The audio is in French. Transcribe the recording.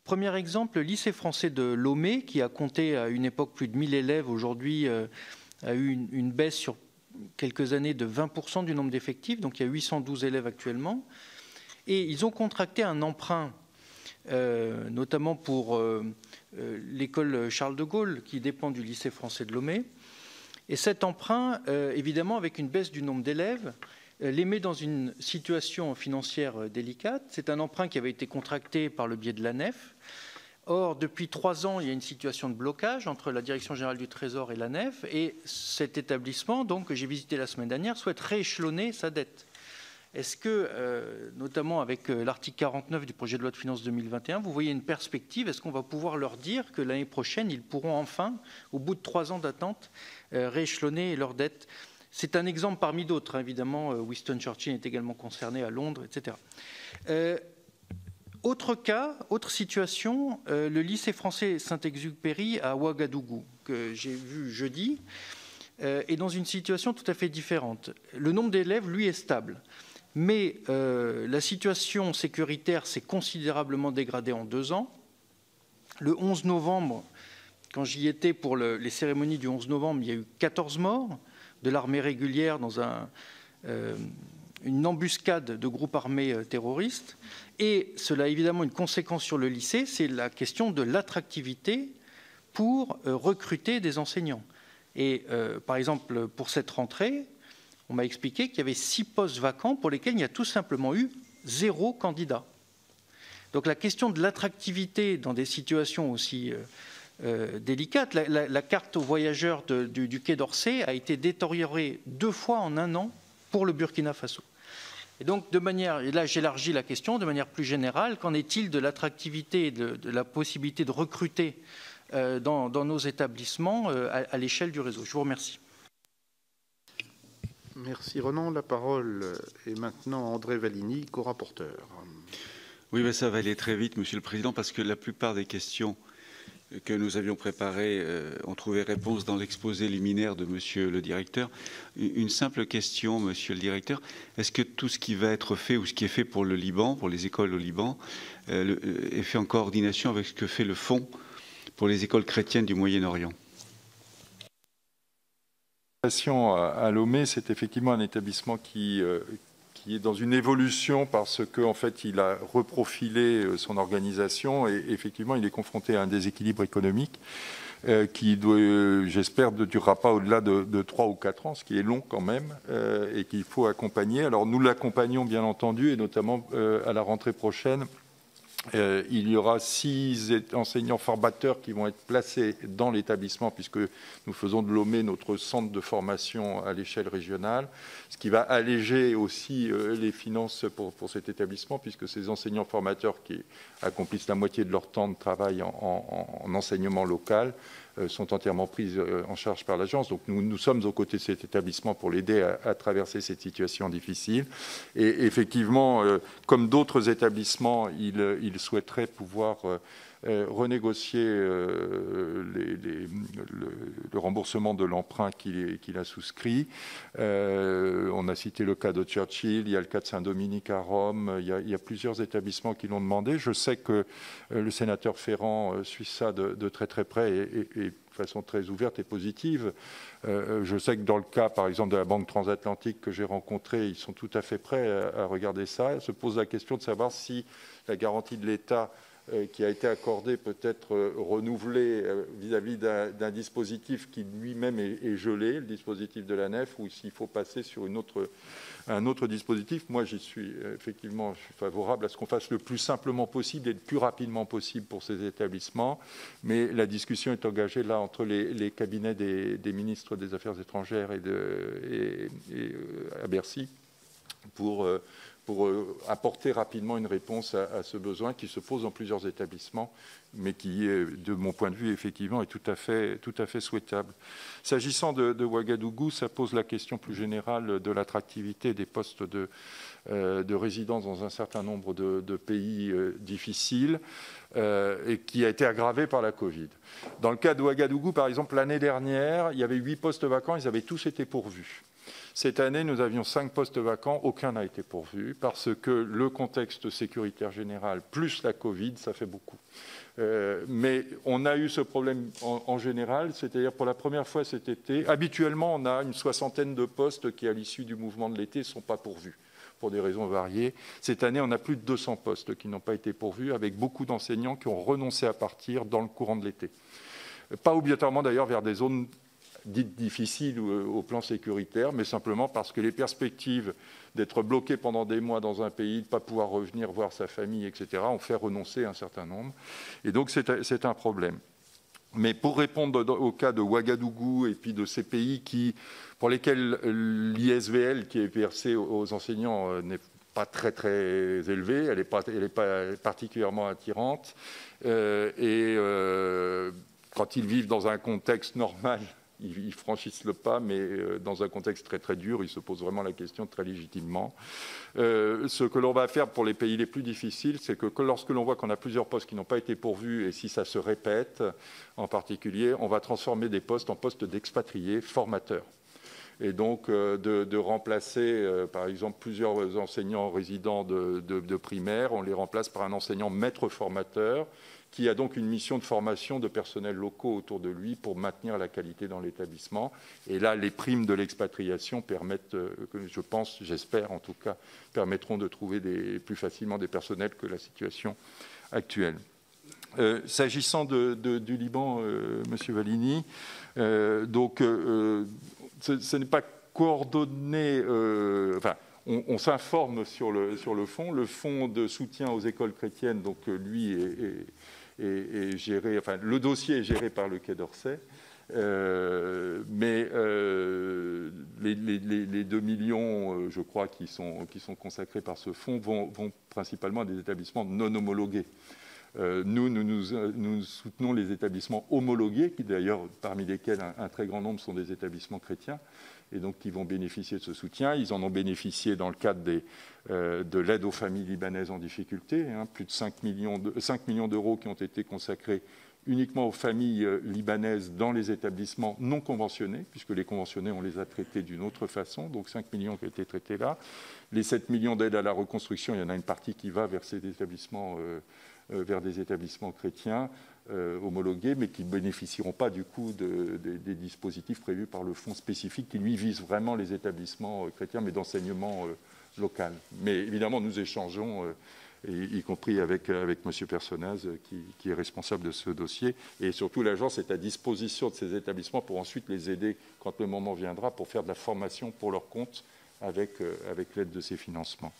Premier exemple, le lycée français de Lomé, qui a compté à une époque plus de 1000 élèves, aujourd'hui a eu une baisse sur quelques années de 20% du nombre d'effectifs, donc il y a 812 élèves actuellement. Et ils ont contracté un emprunt, notamment pour l'école Charles de Gaulle, qui dépend du lycée français de Lomé. Et cet emprunt, évidemment, avec une baisse du nombre d'élèves, les met dans une situation financière délicate. C'est un emprunt qui avait été contracté par le biais de l'ANEF. Or, depuis 3 ans, il y a une situation de blocage entre la Direction générale du Trésor et l'ANEF. Et cet établissement, donc, que j'ai visité la semaine dernière, souhaite rééchelonner sa dette. Est-ce que, notamment avec l'article 49 du projet de loi de finances 2021, vous voyez une perspective? Est-ce qu'on va pouvoir leur dire que l'année prochaine, ils pourront enfin, au bout de 3 ans d'attente, rééchelonner leur dette? C'est un exemple parmi d'autres, hein, évidemment. Winston Churchill est également concerné à Londres, etc. Autre cas, autre situation, le lycée français Saint-Exupéry à Ouagadougou, que j'ai vu jeudi, est dans une situation tout à fait différente. Le nombre d'élèves, lui, est stable. Mais la situation sécuritaire s'est considérablement dégradée en 2 ans. Le 11 novembre, quand j'y étais pour les cérémonies du 11 novembre, il y a eu 14 morts de l'armée régulière dans une embuscade de groupes armés terroristes. Et cela a évidemment une conséquence sur le lycée, c'est la question de l'attractivité pour recruter des enseignants. Et par exemple, pour cette rentrée, on m'a expliqué qu'il y avait 6 postes vacants pour lesquels il n'y a tout simplement eu 0 candidat. Donc la question de l'attractivité dans des situations aussi délicates, la carte aux voyageurs du Quai d'Orsay a été détériorée 2 fois en 1 an pour le Burkina Faso. Et donc, de manière, et là j'élargis la question, de manière plus générale, qu'en est-il de l'attractivité et de la possibilité de recruter dans nos établissements à l'échelle du réseau? Je vous remercie. Merci Ronan. La parole est maintenant à André Valigny, co-rapporteur. Oui, mais ça va aller très vite, Monsieur le Président, parce que la plupart des questions que nous avions préparées ont trouvé réponse dans l'exposé liminaire de Monsieur le Directeur. Une simple question, Monsieur le Directeur. Est-ce que tout ce qui va être fait ou ce qui est fait pour le Liban, pour les écoles au Liban, est fait en coordination avec ce que fait le Fonds pour les écoles chrétiennes du Moyen-Orient? À Lomé, c'est effectivement un établissement qui est dans une évolution parce qu'en fait, il a reprofilé son organisation et effectivement, il est confronté à un déséquilibre économique qui, j'espère, ne durera pas au-delà de 3 ou 4 ans, ce qui est long quand même et qu'il faut accompagner. Alors, nous l'accompagnons bien entendu et notamment à la rentrée prochaine. Il y aura 6 enseignants formateurs qui vont être placés dans l'établissement puisque nous faisons de Lomé notre centre de formation à l'échelle régionale, ce qui va alléger aussi les finances pour cet établissement puisque ces enseignants formateurs qui accomplissent la moitié de leur temps de travail en enseignement local sont entièrement pris en charge par l'agence. Donc nous sommes aux côtés de cet établissement pour l'aider à traverser cette situation difficile. Et effectivement, comme d'autres établissements, il souhaiterait pouvoir renégocier le remboursement de l'emprunt qu'il a souscrit. On a cité le cas de Churchill, il y a le cas de Saint-Dominique à Rome, il y a plusieurs établissements qui l'ont demandé. Je sais que le sénateur Ferrand suit ça de très très près et de façon très ouverte et positive. Je sais que dans le cas, par exemple, de la Banque transatlantique que j'ai rencontrée, ils sont tout à fait prêts à regarder ça. Il se pose la question de savoir si la garantie de l'État qui a été accordée peut être renouvelée vis-à-vis d'un dispositif qui lui-même est gelé, le dispositif de la nef, ou s'il faut passer sur un autre dispositif. Moi, je suis favorable à ce qu'on fasse le plus simplement possible et le plus rapidement possible pour ces établissements. Mais la discussion est engagée là entre les cabinets des ministres des Affaires étrangères et à Bercy pour apporter rapidement une réponse à ce besoin qui se pose dans plusieurs établissements, mais qui, de mon point de vue, effectivement, est tout à fait souhaitable. S'agissant de Ouagadougou, ça pose la question plus générale de l'attractivité des postes de résidence dans un certain nombre de pays difficiles et qui a été aggravée par la Covid. Dans le cas de Ouagadougou, par exemple, l'année dernière, il y avait 8 postes vacants, ils avaient tous été pourvus. Cette année, nous avions 5 postes vacants, aucun n'a été pourvu, parce que le contexte sécuritaire général, plus la Covid, ça fait beaucoup. Mais on a eu ce problème en général, c'est-à-dire pour la première fois cet été, habituellement on a une 60aine de postes qui à l'issue du mouvement de l'été ne sont pas pourvus, pour des raisons variées. Cette année on a plus de 200 postes qui n'ont pas été pourvus, avec beaucoup d'enseignants qui ont renoncé à partir dans le courant de l'été. Pas obligatoirement d'ailleurs vers des zones dites difficiles au plan sécuritaire, mais simplement parce que les perspectives d'être bloqué pendant des mois dans un pays, de ne pas pouvoir revenir voir sa famille, etc., ont fait renoncer un certain nombre. Et donc c'est un problème. Mais pour répondre au cas de Ouagadougou et puis de ces pays pour lesquels l'ISVL qui est versé aux enseignants n'est pas très élevée, elle n'est pas particulièrement attirante, quand ils vivent dans un contexte normal, ils franchissent le pas, mais dans un contexte très dur, ils se posent vraiment la question très légitimement. Ce que l'on va faire pour les pays les plus difficiles, c'est que lorsque l'on voit qu'on a plusieurs postes qui n'ont pas été pourvus, et si ça se répète en particulier, on va transformer des postes en postes d'expatriés formateurs. Et donc de remplacer, par exemple, plusieurs enseignants résidents de primaire, on les remplace par un enseignant maître formateur, qui a donc une mission de formation de personnels locaux autour de lui pour maintenir la qualité dans l'établissement. Et là, les primes de l'expatriation permettent, je pense, j'espère en tout cas, permettront de trouver plus facilement des personnels que la situation actuelle. S'agissant du Liban, Monsieur Vallini, ce n'est pas coordonné. On s'informe sur le fonds. Le fonds de soutien aux écoles chrétiennes, donc lui est géré, le dossier est géré par le Quai d'Orsay, mais les 2 millions, je crois, qui sont consacrés par ce fonds vont principalement à des établissements non homologués. Nous soutenons les établissements homologués, qui d'ailleurs, parmi lesquels un très grand nombre sont des établissements chrétiens, et donc qui vont bénéficier de ce soutien. Ils en ont bénéficié dans le cadre de l'aide aux familles libanaises en difficulté, plus de 5 millions d'euros qui ont été consacrés uniquement aux familles libanaises dans les établissements non conventionnés, puisque les conventionnés, on les a traités d'une autre façon, donc 5 millions qui ont été traités là. Les 7 millions d'aide à la reconstruction, il y en a une partie qui va vers ces établissements vers des établissements chrétiens homologués, mais qui ne bénéficieront pas du coup des dispositifs prévus par le fonds spécifique qui, lui, vise vraiment les établissements chrétiens, mais d'enseignement local. Mais évidemment, nous échangeons, y compris avec M. Personnaz, qui est responsable de ce dossier. Et surtout, l'agence est à disposition de ces établissements pour ensuite les aider, quand le moment viendra, pour faire de la formation pour leur compte avec l'aide de ces financements.